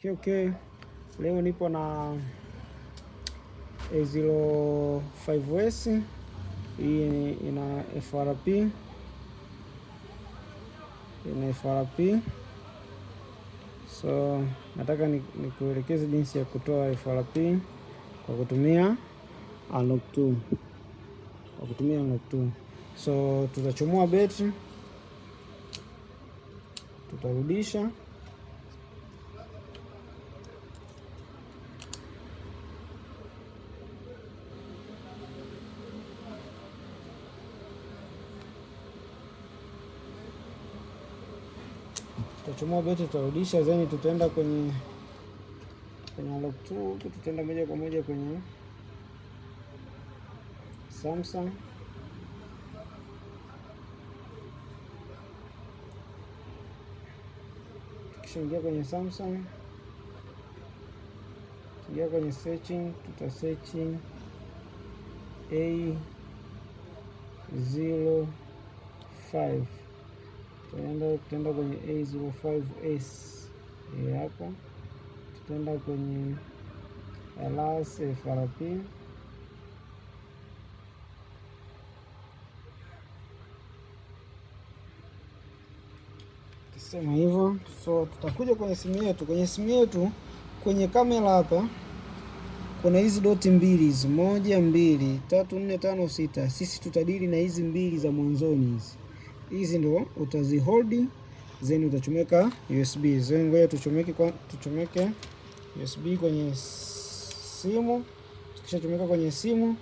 Okay. Leo nipo na A05S. Hii ina FRP. So nataka nikuelekeze jinsi ya kutoa FRP kwa kutumia unlock 2. So tutachomoa betri, tutarudisha, tutarudisha, then tutaenda kwenye unlock 2, tutaenda moja kwa moja kwenye Samsung. Tukishaingia kwenye Samsung, tuingia kwenye searching, tutasearch A05. Tutaenda kwenye A05S. Hapa tutaenda kwenye Alas FRP. Sema hivyo. So tutakuja kwenye simu yetu. Kwenye kamera hapa kuna hizi doti mbili hizi, 1 2 3 4 5 6. Sisi tutadili na hizi mbili za mwanzoni hizi ndio utazihold, then utachomeka USB. Then ngoja tuchomeke USB kwenye simu. Tukishachomeka kwenye simu,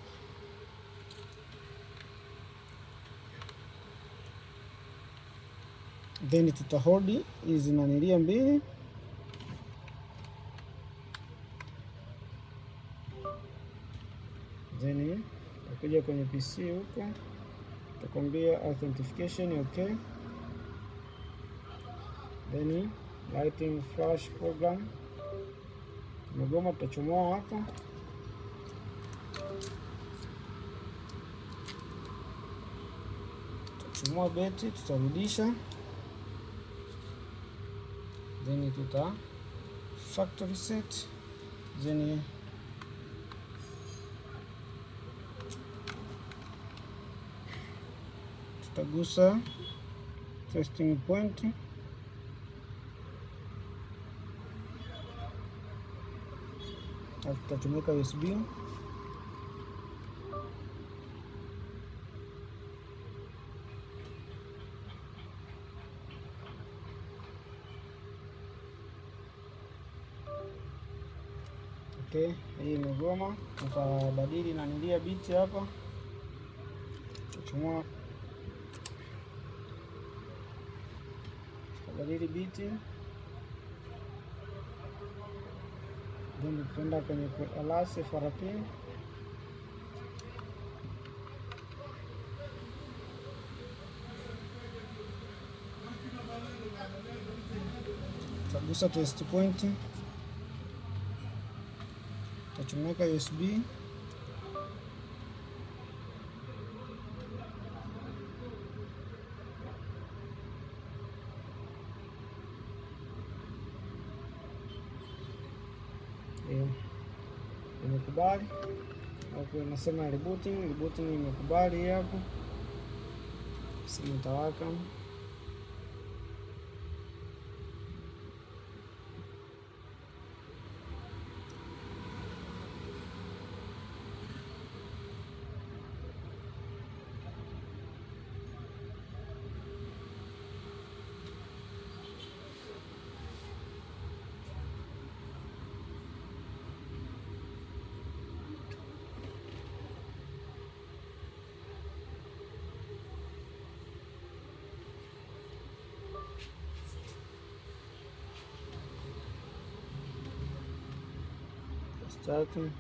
then tutahold hizi nanilia mbili, then utakuja kwenye PC huko, utakwambia authentication, okay, then lighting flash program tumegoma, tutachomoa hapa. Tutachomoa beti, tutarudisha, then tuta factory set, then tutagusa testing point, tutachomeka USB. Okay, hii imegoma. Tutabadili na nilia biti hapa, tutachomua, tutabadili biti, then tutaenda kwenye Alas FRP. Tutagusa test point, tutachomeka USB, imekubali hapo, inasema rebooting imekubali hapo. Simu itawaka. Starting.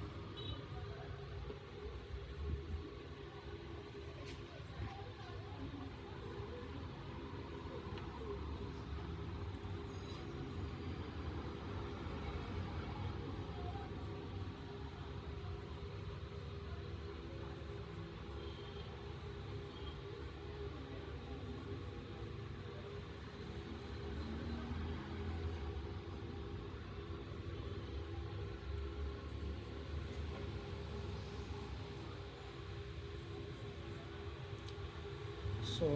So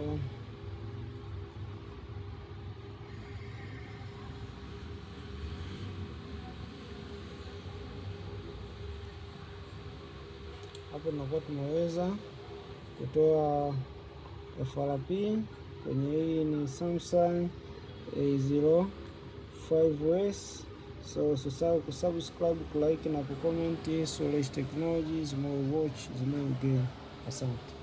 hapo tunakuwa tumeweza kutoa FRP kwenye hii ni Samsung A05s. So usisahau kusubscribe, kulike na kucomment. Solage Technologies, more watch, more game. Asante.